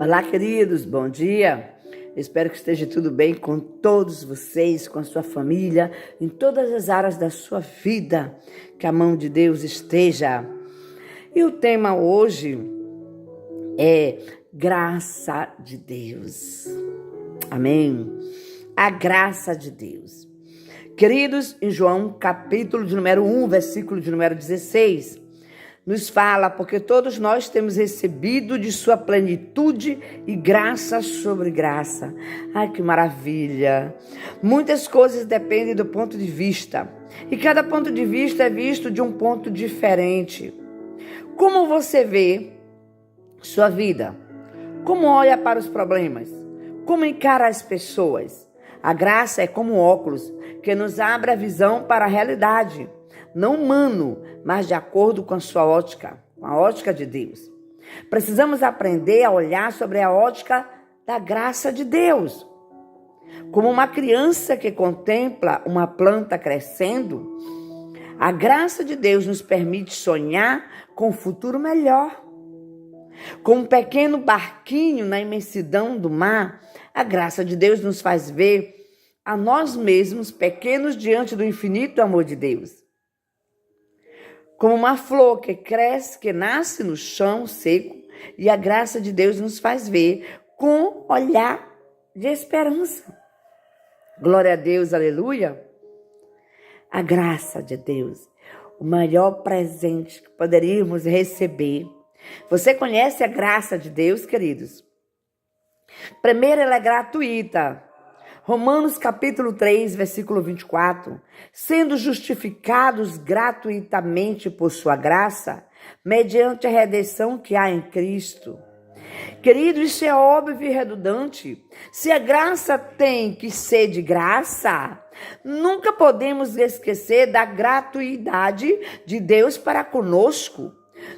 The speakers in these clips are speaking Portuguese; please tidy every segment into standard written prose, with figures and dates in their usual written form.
Olá, queridos, bom dia. Espero que esteja tudo bem com todos vocês, com a sua família, em todas as áreas da sua vida, que a mão de Deus esteja. E o tema hoje é graça de Deus. Amém? A graça de Deus. Queridos, em João, capítulo de número 1, versículo de número 16, nos fala, porque todos nós temos recebido de sua plenitude e graça sobre graça. Ai, que maravilha! Muitas coisas dependem do ponto de vista, e cada ponto de vista é visto de um ponto diferente. Como você vê sua vida? Como olha para os problemas? Como encara as pessoas? A graça é como um óculos que nos abre a visão para a realidade, não humano, mas de acordo com a sua ótica, com a ótica de Deus. Precisamos aprender a olhar sobre a ótica da graça de Deus. Como uma criança que contempla uma planta crescendo, a graça de Deus nos permite sonhar com um futuro melhor. Como um pequeno barquinho na imensidão do mar, a graça de Deus nos faz ver a nós mesmos pequenos diante do infinito amor de Deus. Como uma flor que cresce, que nasce no chão seco, e a graça de Deus nos faz ver com olhar de esperança. Glória a Deus, aleluia. A graça de Deus, o maior presente que poderíamos receber. Você conhece a graça de Deus, queridos? Primeiro, ela é gratuita. Romanos capítulo 3, versículo 24. Sendo justificados gratuitamente por sua graça, mediante a redenção que há em Cristo. Querido, isso é óbvio e redundante. Se a graça tem que ser de graça, nunca podemos esquecer da gratuidade de Deus para conosco.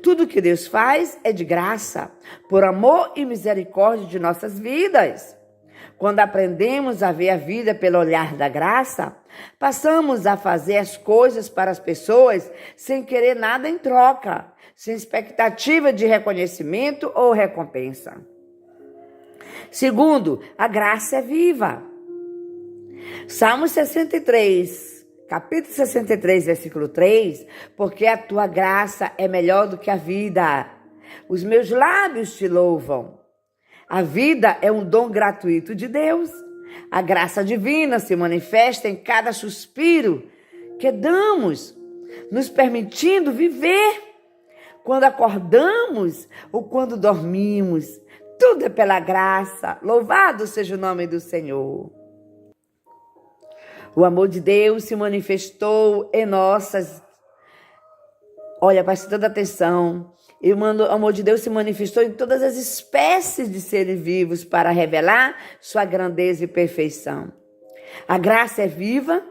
Tudo que Deus faz é de graça, por amor e misericórdia de nossas vidas. Quando aprendemos a ver a vida pelo olhar da graça, passamos a fazer as coisas para as pessoas sem querer nada em troca, sem expectativa de reconhecimento ou recompensa. Segundo, a graça é viva. Salmo 63, capítulo 63, versículo 3, porque a tua graça é melhor do que a vida. Os meus lábios te louvam. A vida é um dom gratuito de Deus. A graça divina se manifesta em cada suspiro que damos, nos permitindo viver. Quando acordamos ou quando dormimos, tudo é pela graça. Louvado seja o nome do Senhor. O amor de Deus se manifestou em nossas... Olha, preste toda atenção. E o amor de Deus se manifestou em todas as espécies de seres vivos para revelar sua grandeza e perfeição. A graça é viva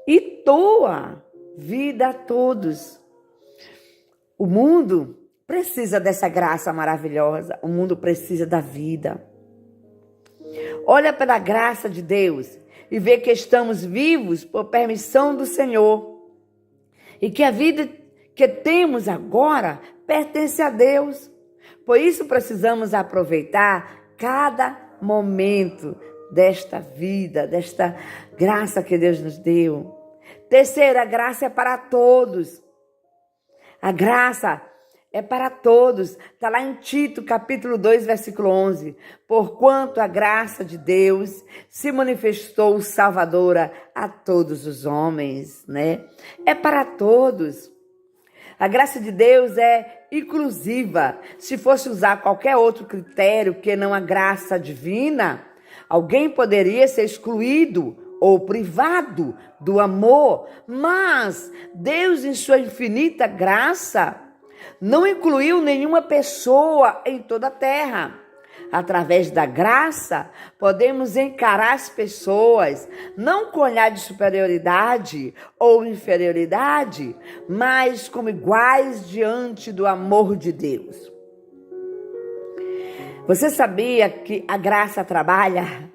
e doa vida a todos. O mundo precisa dessa graça maravilhosa. O mundo precisa da vida. Olha pela graça de Deus e vê que estamos vivos por permissão do Senhor. E que a vida que temos agora pertence a Deus. Por isso precisamos aproveitar cada momento desta vida, desta graça que Deus nos deu. Terceira, a graça é para todos. A graça é para todos. Está lá em Tito, capítulo 2, versículo 11. Porquanto a graça de Deus se manifestou salvadora a todos os homens, né? É para todos. A graça de Deus é inclusiva. Se fosse usar qualquer outro critério que não a graça divina, alguém poderia ser excluído ou privado do amor. Mas Deus, em sua infinita graça, não incluiu nenhuma pessoa em toda a terra. Através da graça, podemos encarar as pessoas, não com olhar de superioridade ou inferioridade, mas como iguais diante do amor de Deus. Você sabia que a graça trabalha?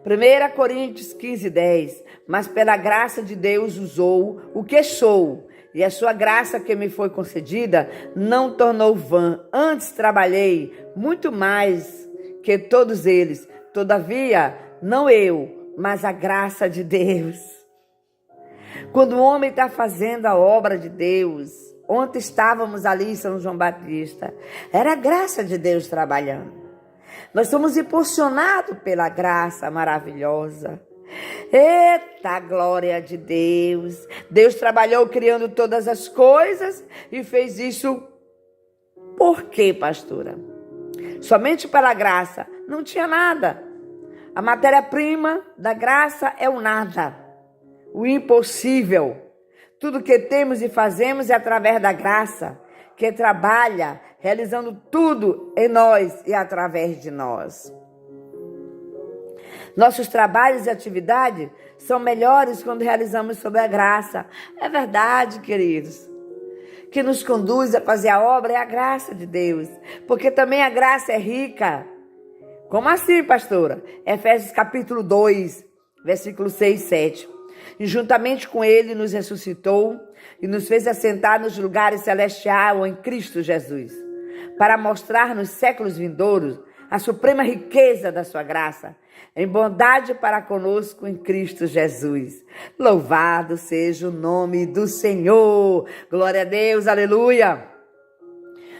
1 Coríntios 15, 10. Mas pela graça de Deus usou o que sou, e a sua graça que me foi concedida não tornou vã. Antes trabalhei muito mais que todos eles. Todavia, não eu, mas a graça de Deus. Quando o homem está fazendo a obra de Deus, ontem estávamos ali em São João Batista, era a graça de Deus trabalhando. Nós somos impulsionados pela graça maravilhosa. Eita, glória de Deus! Deus trabalhou criando todas as coisas e fez isso por quê, pastora? Somente pela graça. Não tinha nada. A matéria-prima da graça é o nada, o impossível. Tudo que temos e fazemos é através da graça, que trabalha, realizando tudo em nós e através de nós. Nossos trabalhos e atividades são melhores quando realizamos sob a graça. É verdade, queridos. Que nos conduz a fazer a obra é a graça de Deus. Porque também a graça é rica. Como assim, pastora? Efésios capítulo 2, versículos 6 e 7. E juntamente com ele nos ressuscitou e nos fez assentar nos lugares celestiais em Cristo Jesus, para mostrar nos séculos vindouros a suprema riqueza da sua graça, em bondade para conosco em Cristo Jesus. Louvado seja o nome do Senhor. Glória a Deus, aleluia.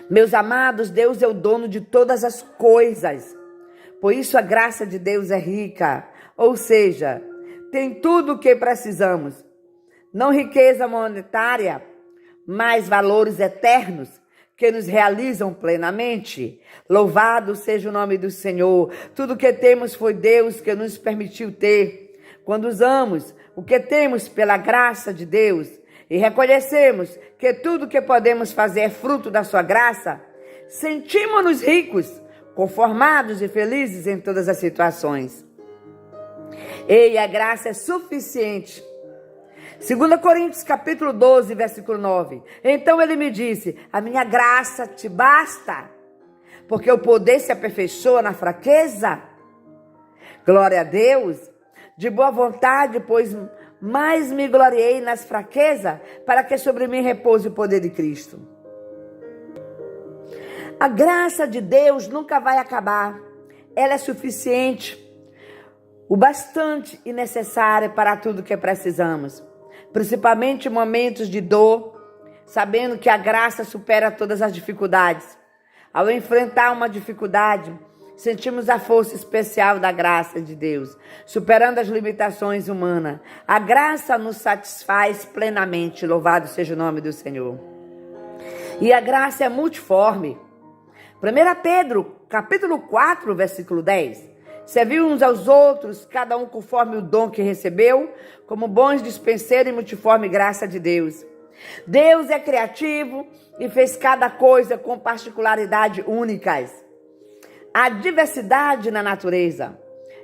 Meus amados, Deus é o dono de todas as coisas. Por isso a graça de Deus é rica. Ou seja, tem tudo o que precisamos. Não riqueza monetária, mas valores eternos que nos realizam plenamente. Louvado seja o nome do Senhor. Tudo que temos foi Deus que nos permitiu ter. Quando usamos o que temos pela graça de Deus e reconhecemos que tudo que podemos fazer é fruto da sua graça, sentimos-nos ricos, conformados e felizes em todas as situações. E a graça é suficiente. 2 Coríntios capítulo 12, versículo 9. Então ele me disse: a minha graça te basta, porque o poder se aperfeiçoa na fraqueza. Glória a Deus. De boa vontade, pois mais me gloriei nas fraquezas, para que sobre mim repouse o poder de Cristo. A graça de Deus nunca vai acabar. Ela é suficiente, o bastante e necessário para tudo que precisamos. Principalmente em momentos de dor, sabendo que a graça supera todas as dificuldades. Ao enfrentar uma dificuldade, sentimos a força especial da graça de Deus, superando as limitações humanas. A graça nos satisfaz plenamente, louvado seja o nome do Senhor. E a graça é multiforme. 1 Pedro, capítulo 4, versículo 10. Serviu uns aos outros, cada um conforme o dom que recebeu, como bons dispenseiros e multiforme graça de Deus. Deus é criativo e fez cada coisa com particularidades únicas. A diversidade na natureza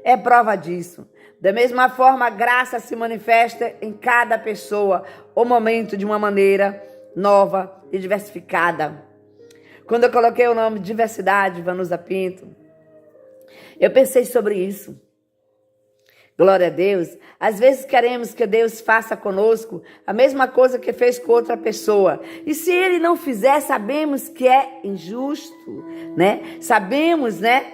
é prova disso. Da mesma forma, a graça se manifesta em cada pessoa ou momento de uma maneira nova e diversificada. Quando eu coloquei o nome Diversidade, Vanusa Pinto, eu pensei sobre isso. Glória a Deus. Às vezes queremos que Deus faça conosco a mesma coisa que fez com outra pessoa. E se Ele não fizer, sabemos que é injusto, né? Sabemos, né,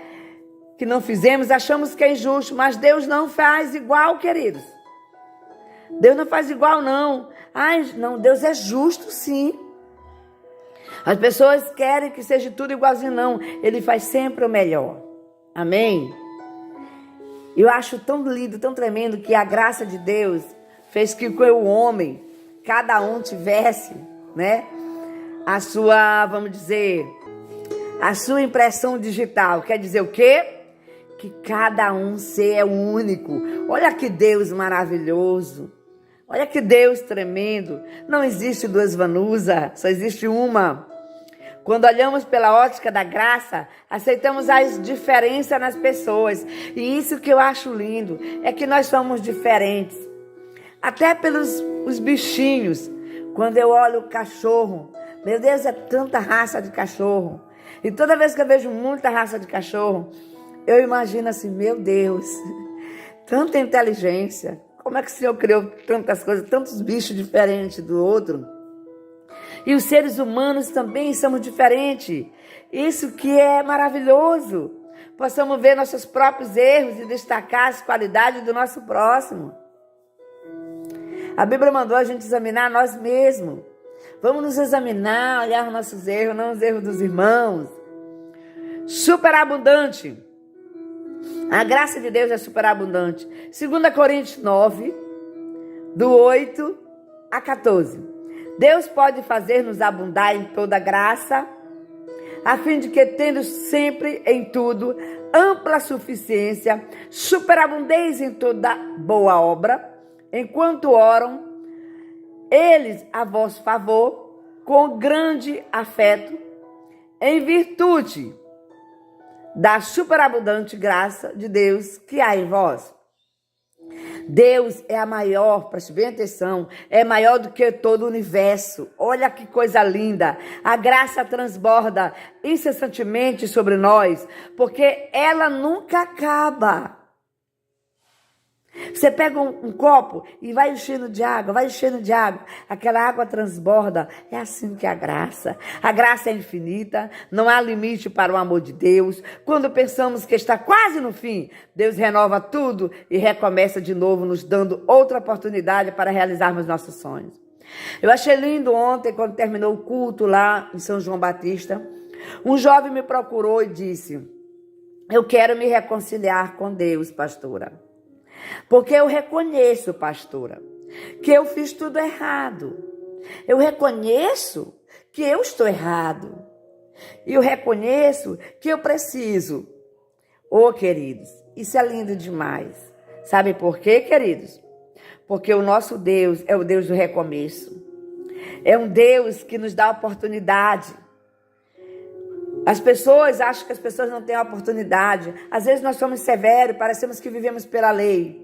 que não fizemos, achamos que é injusto, mas Deus não faz igual, queridos. Deus não faz igual, não. Ai, não, Deus é justo, sim. As pessoas querem que seja tudo igualzinho, não. Ele faz sempre o melhor. Amém? Eu acho tão lindo, tão tremendo que a graça de Deus fez que o homem, cada um tivesse, né, a sua, vamos dizer, a sua impressão digital. Quer dizer o quê? Que cada um ser é único. Olha que Deus maravilhoso. Olha que Deus tremendo. Não existe duas Vanusa, só existe uma. Quando olhamos pela ótica da graça, aceitamos as diferenças nas pessoas. E isso que eu acho lindo, é que nós somos diferentes. Até pelos os bichinhos. Quando eu olho o cachorro, meu Deus, é tanta raça de cachorro. E toda vez que eu vejo muita raça de cachorro, eu imagino assim, meu Deus, tanta inteligência. Como é que o Senhor criou tantas coisas, tantos bichos diferentes do outro? E os seres humanos também somos diferentes. Isso que é maravilhoso. Possamos ver nossos próprios erros e destacar as qualidades do nosso próximo. A Bíblia mandou a gente examinar nós mesmos. Vamos nos examinar, olhar os nossos erros, não os erros dos irmãos. Superabundante. A graça de Deus é superabundante. 2 Coríntios 9, do 8 a 14. Deus pode fazer-nos abundar em toda graça, a fim de que, tendo sempre em tudo ampla suficiência, superabundeis em toda boa obra, enquanto oram, eles a vosso favor, com grande afeto, em virtude da superabundante graça de Deus que há em vós. Deus é a maior, preste bem atenção, é maior do que todo o universo. Olha que coisa linda. A graça transborda incessantemente sobre nós, porque ela nunca acaba. Você pega um copo e vai enchendo de água, aquela água transborda. É assim que é a graça. A graça é infinita, não há limite para o amor de Deus. Quando pensamos que está quase no fim, Deus renova tudo e recomeça de novo, nos dando outra oportunidade para realizarmos nossos sonhos. Eu achei lindo ontem, quando terminou o culto lá em São João Batista, um jovem me procurou e disse: eu quero me reconciliar com Deus, pastora. Porque eu reconheço, pastora, que eu fiz tudo errado. Eu reconheço que eu estou errado. E eu reconheço que eu preciso. Queridos, isso é lindo demais. Sabe por quê, queridos? Porque o nosso Deus é o Deus do recomeço. É um Deus que nos dá oportunidade. As pessoas acham que as pessoas não têm oportunidade. Às vezes nós somos severos, parecemos que vivemos pela lei.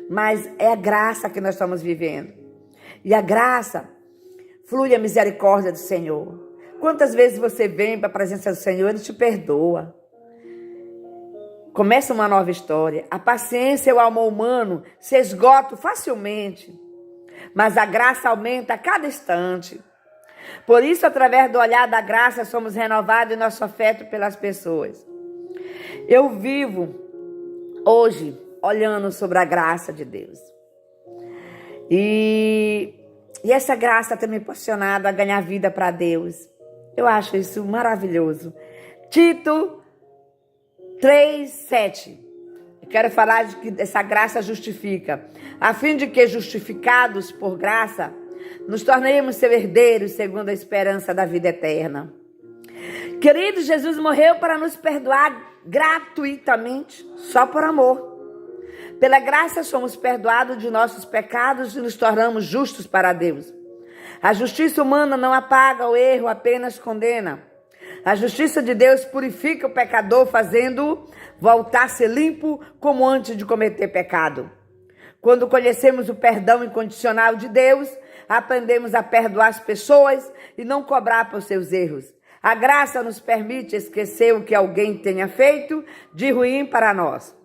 Mas é a graça que nós estamos vivendo. E a graça flui a misericórdia do Senhor. Quantas vezes você vem para a presença do Senhor, Ele te perdoa. Começa uma nova história. A paciência e o amor humano se esgotam facilmente. Mas a graça aumenta a cada instante. Por isso, através do olhar da graça, somos renovados em nosso afeto pelas pessoas. Eu vivo hoje olhando sobre a graça de Deus. E essa graça tem me impulsionado a ganhar vida para Deus. Eu acho isso maravilhoso. Tito 3:7. Eu quero falar de que essa graça justifica, a fim de que, justificados por graça, nos tornemos seus herdeiros segundo a esperança da vida eterna. Querido, Jesus morreu para nos perdoar gratuitamente, só por amor. Pela graça somos perdoados de nossos pecados e nos tornamos justos para Deus. A justiça humana não apaga o erro, apenas condena. A justiça de Deus purifica o pecador, fazendo-o voltar a ser limpo como antes de cometer pecado. Quando conhecemos o perdão incondicional de Deus, aprendemos a perdoar as pessoas e não cobrar por seus erros. A graça nos permite esquecer o que alguém tenha feito de ruim para nós.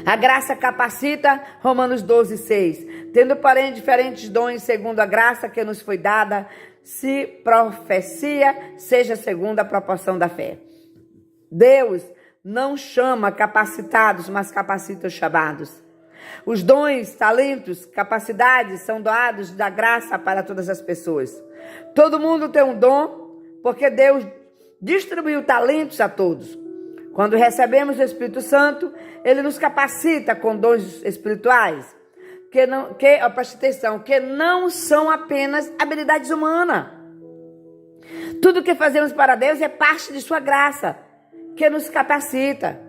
A graça capacita, Romanos 12:6. Tendo, porém, diferentes dons segundo a graça que nos foi dada, se profecia, seja segundo a proporção da fé. Deus não chama capacitados, mas capacita os chamados. Os dons, talentos, capacidades são doados da graça para todas as pessoas. Todo mundo tem um dom, porque Deus distribuiu talentos a todos. Quando recebemos o Espírito Santo, Ele nos capacita com dons espirituais, preste atenção, que não são apenas habilidades humanas. Tudo que fazemos para Deus é parte de sua graça, que nos capacita.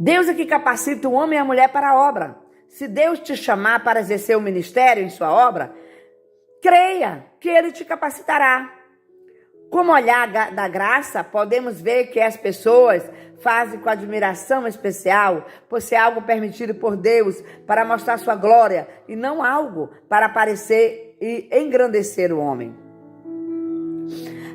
Deus é que capacita o homem e a mulher para a obra. Se Deus te chamar para exercer o ministério em sua obra, creia que Ele te capacitará. Como olhar da graça, podemos ver que as pessoas fazem com admiração especial, por ser algo permitido por Deus para mostrar sua glória e não algo para aparecer e engrandecer o homem.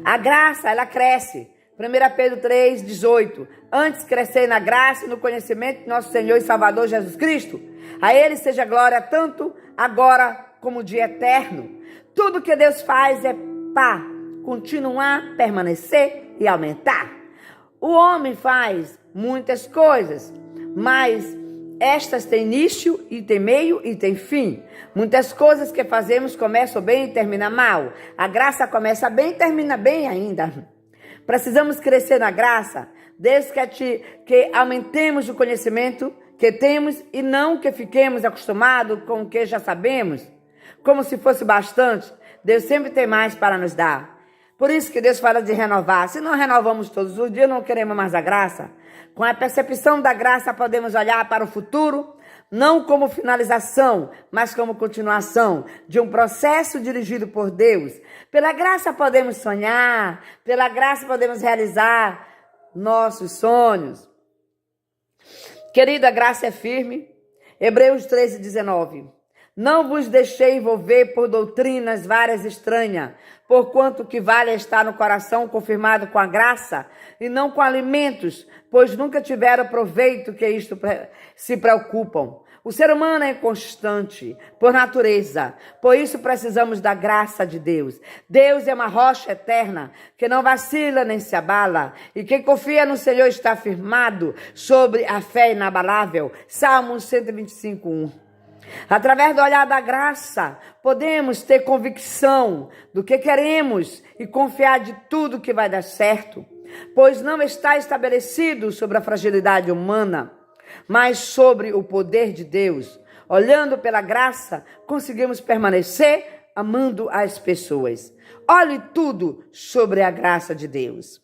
A graça, ela cresce. 1 Pedro 3:18. Antes crescei na graça e no conhecimento de nosso Senhor e Salvador Jesus Cristo. A Ele seja glória tanto agora como dia eterno. Tudo que Deus faz é continuar, permanecer e aumentar. O homem faz muitas coisas, mas estas têm início e têm meio e têm fim. Muitas coisas que fazemos começam bem e terminam mal. A graça começa bem e termina bem ainda. Precisamos crescer na graça. Deus quer que aumentemos o conhecimento que temos e não que fiquemos acostumados com o que já sabemos, como se fosse bastante. Deus sempre tem mais para nos dar. Por isso que Deus fala de renovar. Se não renovamos todos os dias, não queremos mais a graça. Com a percepção da graça, podemos olhar para o futuro, não como finalização, mas como continuação de um processo dirigido por Deus. Pela graça podemos sonhar, pela graça podemos realizar nossos sonhos. Querido, a graça é firme. Hebreus 13:19. Não vos deixei envolver por doutrinas várias estranhas, porquanto que vale estar no coração confirmado com a graça, e não com alimentos, pois nunca tiveram proveito que isto se preocupam. O ser humano é inconstante, por natureza, por isso precisamos da graça de Deus. Deus é uma rocha eterna, que não vacila nem se abala, e quem confia no Senhor está firmado sobre a fé inabalável. Salmos 125:1. Através do olhar da graça, podemos ter convicção do que queremos e confiar de tudo que vai dar certo, pois não está estabelecido sobre a fragilidade humana, mas sobre o poder de Deus. Olhando pela graça, conseguimos permanecer amando as pessoas. Olhe tudo sobre a graça de Deus.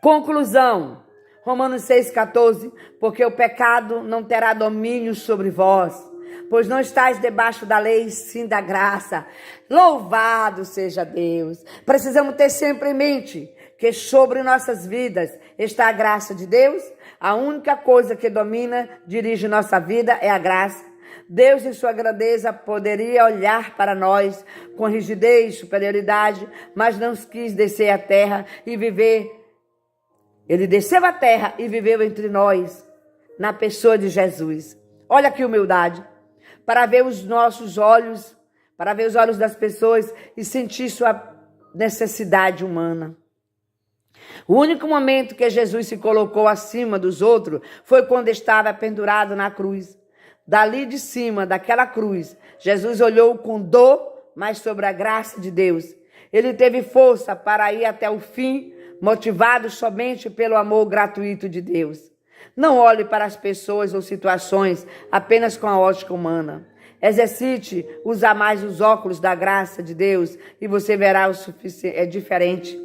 Conclusão. Romanos 6,14, porque o pecado não terá domínio sobre vós, pois não estáis debaixo da lei, sim da graça. Louvado seja Deus. Precisamos ter sempre em mente que sobre nossas vidas está a graça de Deus. A única coisa que domina, dirige nossa vida é a graça. Deus, em sua grandeza, poderia olhar para nós com rigidez, superioridade, mas não quis descer à terra e viver. Ele desceu à terra e viveu entre nós, na pessoa de Jesus. Olha que humildade, para ver os nossos olhos, para ver os olhos das pessoas e sentir sua necessidade humana. O único momento que Jesus se colocou acima dos outros foi quando estava pendurado na cruz. Dali de cima, daquela cruz, Jesus olhou com dor, mas sobre a graça de Deus. Ele teve força para ir até o fim, motivado somente pelo amor gratuito de Deus. Não olhe para as pessoas ou situações apenas com a ótica humana. Exercite usar mais os óculos da graça de Deus e você verá o suficiente, é diferente.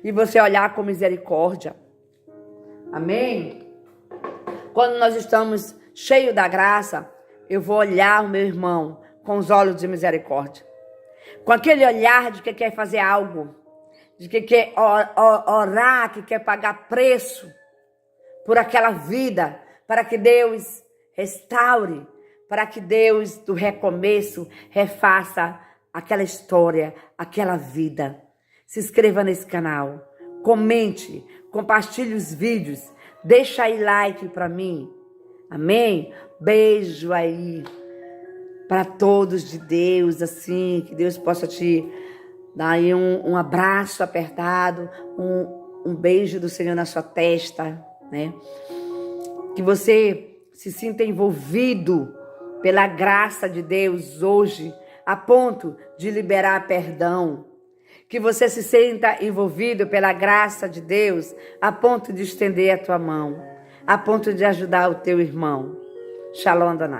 E você olhar com misericórdia. Amém? Quando nós estamos cheios da graça, eu vou olhar o meu irmão com os olhos de misericórdia. Com aquele olhar de que quer fazer algo, de que quer orar, que quer pagar preço por aquela vida, para que Deus restaure, para que Deus, do recomeço, refaça aquela história, aquela vida. Se inscreva nesse canal, comente, compartilhe os vídeos, deixa aí like para mim. Amém? Beijo aí para todos de Deus, assim, que Deus possa te dar aí um abraço apertado, um beijo do Senhor na sua testa, né? Que você se sinta envolvido pela graça de Deus hoje, a ponto de liberar perdão. Que você se sinta envolvido pela graça de Deus, a ponto de estender a tua mão, a ponto de ajudar o teu irmão. Shalom, Adonai.